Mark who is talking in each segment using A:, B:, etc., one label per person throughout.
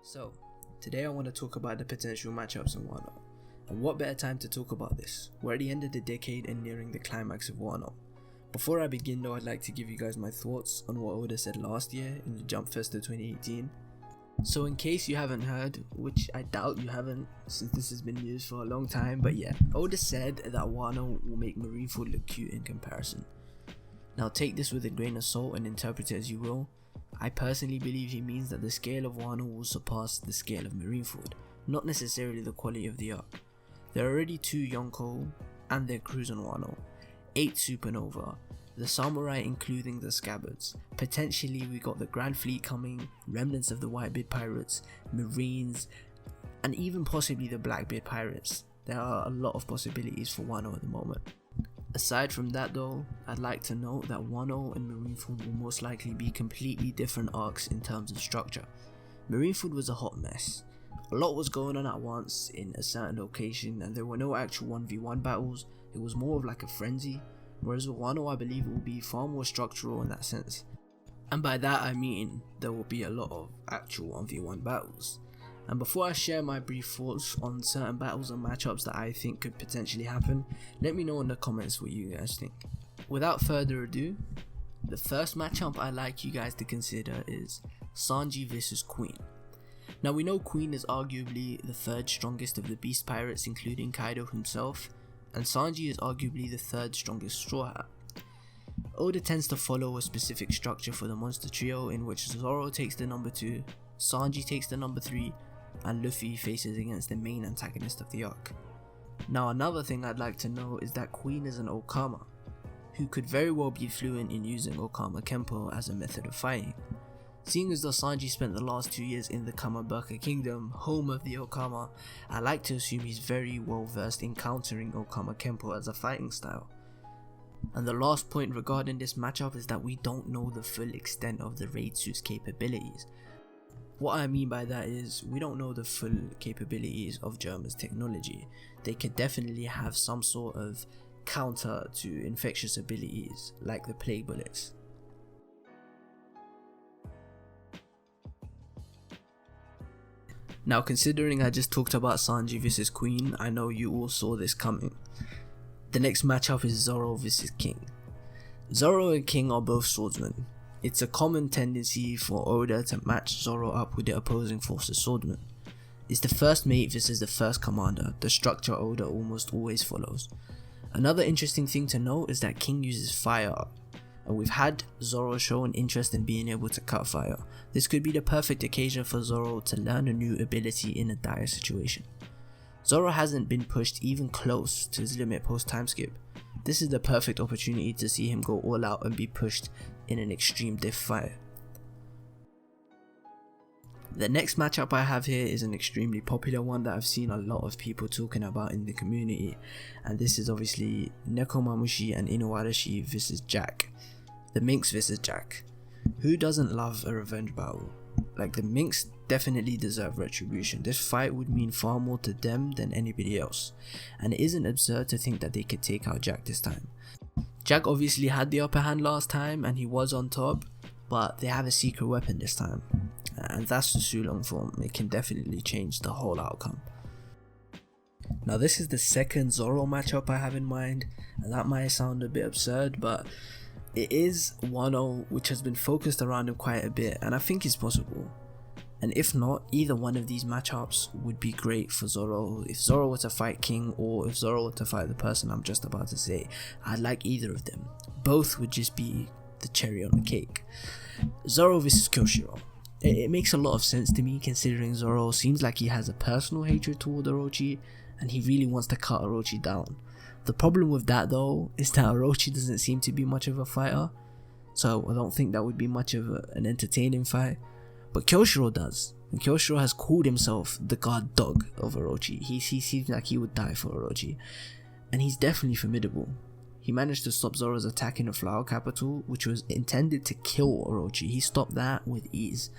A: So, today I want to talk about the potential matchups in Wano. And what better time to talk about this? We're at the end of the decade and nearing the climax of Wano. Before I begin though, I'd like to give you guys my thoughts on what Oda said last year in the Jump Fest of 2018. So in case you haven't heard, which I doubt you haven't since this has been news for a long time, but yeah, Oda said that Wano will make Marineford look cute in comparison. Now take this with a grain of salt and interpret it as you will. I personally believe he means that the scale of Wano will surpass the scale of Marineford, not necessarily the quality of the arc. There are already 2 Yonko and their crews on Wano, 8 Supernova, the Samurai including the Scabbards, potentially we got the Grand Fleet coming, remnants of the Whitebeard Pirates, Marines, and even possibly the Blackbeard Pirates. There are a lot of possibilities for Wano at the moment. Aside from that though, I'd like to note that Wano and Marineford will most likely be completely different arcs in terms of structure. Marineford was a hot mess. A lot was going on at once in a certain location and there were no actual 1v1 battles, it was more of like a frenzy, whereas with Wano I believe it will be far more structural in that sense. And by that I mean there will be a lot of actual 1v1 battles. And before I share my brief thoughts on certain battles and matchups that I think could potentially happen, let me know in the comments what you guys think. Without further ado, the first matchup I'd like you guys to consider is Sanji vs Queen. Now we know Queen is arguably the 3rd strongest of the Beast Pirates including Kaido himself, and Sanji is arguably the 3rd strongest Straw Hat. Oda tends to follow a specific structure for the monster trio in which Zoro takes the number 2, Sanji takes the number 3, and Luffy faces against the main antagonist of the arc. Now another thing I'd like to know is that Queen is an Okama, who could very well be fluent in using Okama Kenpo as a method of fighting. Seeing as though Sanji spent the last 2 years in the Kamabaka Kingdom, home of the Okama, I like to assume he's very well versed in countering Okama Kenpo as a fighting style. And the last point regarding this matchup is that we don't know the full extent of the raid suit's capabilities. What I mean by that is, we don't know the full capabilities of Germa's technology. They could definitely have some sort of counter to infectious abilities, like the plague bullets. Now considering I just talked about Sanji vs Queen, I know you all saw this coming. The next matchup is Zoro vs King. Zoro and King are both swordsmen. It's a common tendency for Oda to match Zoro up with the opposing force's swordsman. It's the first mate versus the first commander, the structure Oda almost always follows. Another interesting thing to note is that King uses fire, and we've had Zoro show an interest in being able to cut fire. This could be the perfect occasion for Zoro to learn a new ability in a dire situation. Zoro hasn't been pushed even close to his limit post time skip. This is the perfect opportunity to see him go all out and be pushed in an extreme diff fight. The next matchup I have here is an extremely popular one that I've seen a lot of people talking about in the community, and this is obviously Nekomamushi and Inuarashi vs Jack. The Minx vs Jack. Who doesn't love a revenge battle? Like, the Minx definitely deserve retribution. This fight would mean far more to them than anybody else, and it isn't absurd to think that they could take out Jack this time. Jack obviously had the upper hand last time and he was on top, but they have a secret weapon this time, and that's the Sulong form. It can definitely change the whole outcome. Now this is the second Zoro matchup I have in mind, and that might sound a bit absurd, but it is Wano, which has been focused around him quite a bit, and I think it's possible. And if not, either one of these matchups would be great for Zoro. If Zoro were to fight King, or if Zoro were to fight the person I'm just about to say, I'd like either of them. Both would just be the cherry on the cake. Zoro vs KYOSHIRO. It makes a lot of sense to me, considering Zoro seems like he has a personal hatred toward Orochi, and he really wants to cut Orochi down. The problem with that though is that Orochi doesn't seem to be much of a fighter, so I don't think that would be much of an entertaining fight. But KYOSHIRO does, and KYOSHIRO has called himself the guard dog of Orochi. He seems like he would die for Orochi, and he's definitely formidable. He managed to stop Zoro's attack in the Flower Capital, which was intended to kill Orochi. He stopped that with ease.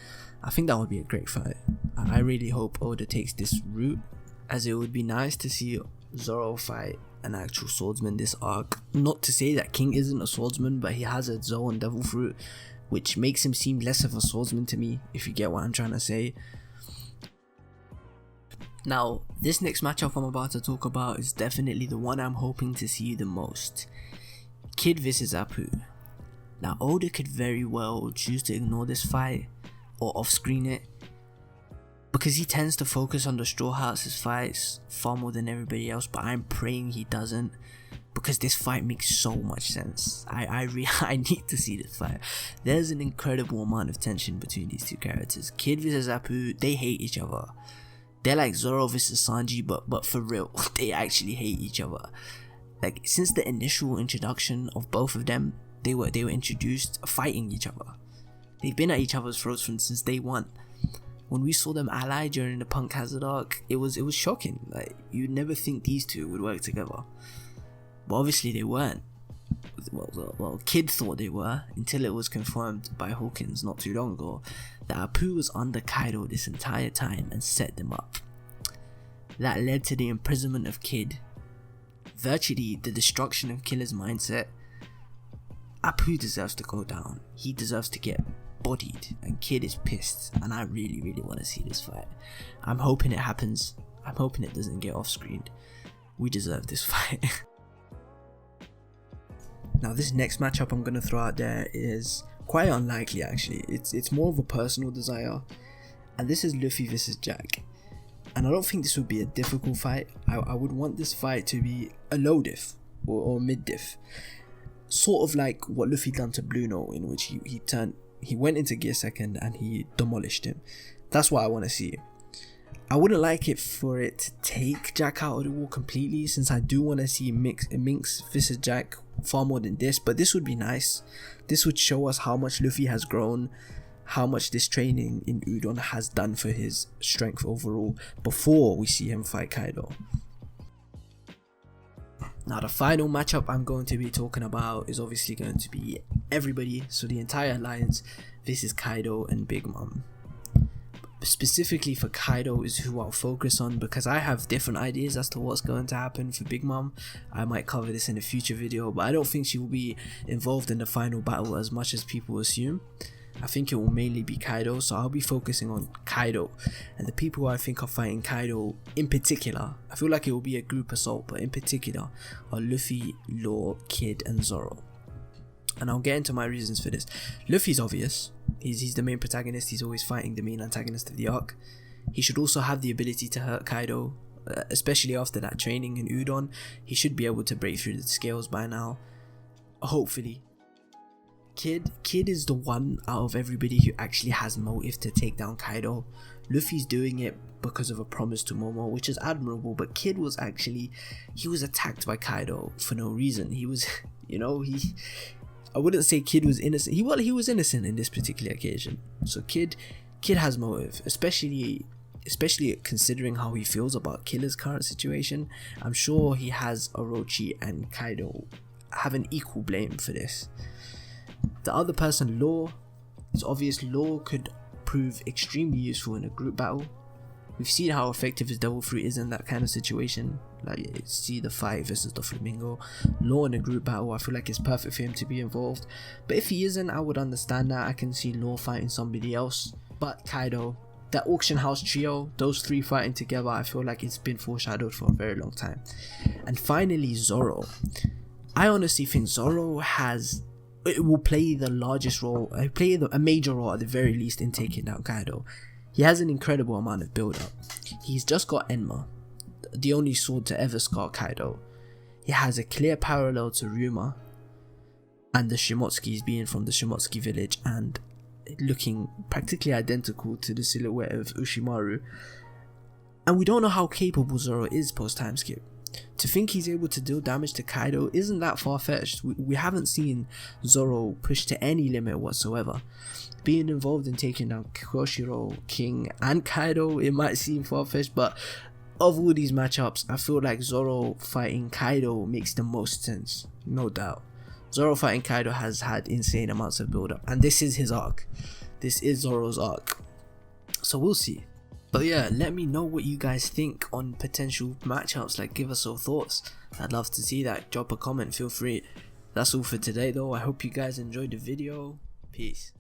A: I think that would be a great fight. I really hope Oda takes this route, as it would be nice to see Zoro fight an actual swordsman this arc. Not to say that King isn't a swordsman, but he has a Zoan Devil Fruit, which makes him seem less of a swordsman to me, if you get what I'm trying to say. Now, this next matchup I'm about to talk about is definitely the one I'm hoping to see the most. Kid vs Apu. Now, Oda could very well choose to ignore this fight or off-screen it, because he tends to focus on the Straw Hats' fights far more than everybody else, but I'm praying he doesn't, because this fight makes so much sense. I need to see this fight. There's an incredible amount of tension between these two characters. Kid vs Apu, they hate each other. They're like Zoro vs Sanji, but for real, they actually hate each other. Like, since the initial introduction of both of them, they were introduced fighting each other. They've been at each other's throats since day one. When we saw them ally during the Punk Hazard arc, it was shocking. Like, you'd never think these two would work together. But obviously they weren't. Well, Kid thought they were, until it was confirmed by Hawkins not too long ago that Apu was under Kaido this entire time and set them up. That led to the imprisonment of Kid, virtually the destruction of Killer's mindset. Apu deserves to go down. He deserves to get bodied, and Kid is pissed, and I really want to see this fight. I'm hoping it happens. I'm hoping it doesn't get off-screened. We deserve this fight. Now, this next matchup I'm going to throw out there is quite unlikely actually. It's more of a personal desire, and this is Luffy vs Jack. And I don't think this would be a difficult fight. I would want this fight to be a low diff or mid diff, sort of like what Luffy done to Bluno, in which he went into gear second and he demolished him. That's what I want to see. I wouldn't like it for it to take Jack out of the war completely, since I do want to see Minx vs Jack far more than this, but this would be nice. This would show us how much Luffy has grown, how much this training in Udon has done for his strength overall, before we see him fight Kaido. Now, the final matchup I'm going to be talking about is obviously going to be everybody, so the entire alliance. This is Kaido and Big Mom. Specifically for Kaido is who I'll focus on, because I have different ideas as to what's going to happen for Big Mom. I might cover this in a future video, but I don't think she will be involved in the final battle as much as people assume. I think it will mainly be Kaido, so I'll be focusing on Kaido, and the people who I think are fighting Kaido in particular. I feel like it will be a group assault, but in particular are Luffy, Law, Kid and Zoro. And I'll get into my reasons for this. Luffy's obvious. He's the main protagonist. He's always fighting the main antagonist of the arc. He should also have the ability to hurt Kaido, especially after that training in Udon. He should be able to break through the scales by now, hopefully. Kid is the one out of everybody who actually has motive to take down Kaido. Luffy's doing it because of a promise to Momo, which is admirable, but Kid was he was attacked by Kaido for no reason. He was, I wouldn't say Kid was innocent. He was innocent in this particular occasion. So Kid has motive, especially considering how he feels about Killer's current situation. I'm sure he has Orochi and Kaido have an equal blame for this. The other person, Law, it's obvious Law could prove extremely useful in a group battle. We've seen how effective his Devil Fruit is in that kind of situation. Like, see the fight versus the Flamingo. Law in a group battle, I feel like it's perfect for him to be involved. But if he isn't, I would understand that. I can see Law fighting somebody else. But Kaido, that auction house trio, those three fighting together, I feel like it's been foreshadowed for a very long time. And finally, Zoro. I honestly think Zoro will play the largest role, a major role at the very least in taking down Kaido. He has an incredible amount of build up. He's just got Enma, the only sword to ever scar Kaido. He has a clear parallel to Ryuma and the Shimotsukis, being from the Shimotsuki village and looking practically identical to the silhouette of Ushimaru. And we don't know how capable Zoro is post time skip. To think he's able to deal damage to Kaido isn't that far-fetched. We haven't seen Zoro push to any limit whatsoever. Being involved in taking down KYOSHIRO, King and Kaido, it might seem far-fetched, but of all these matchups, I feel like Zoro fighting Kaido makes the most sense, no doubt. Zoro fighting Kaido has had insane amounts of build-up, and this is his arc. This is Zoro's arc. So we'll see. But yeah, let me know what you guys think on potential matchups. Like, give us your thoughts. I'd love to see that. Drop a comment, feel free. That's all for today though. I hope you guys enjoyed the video. Peace.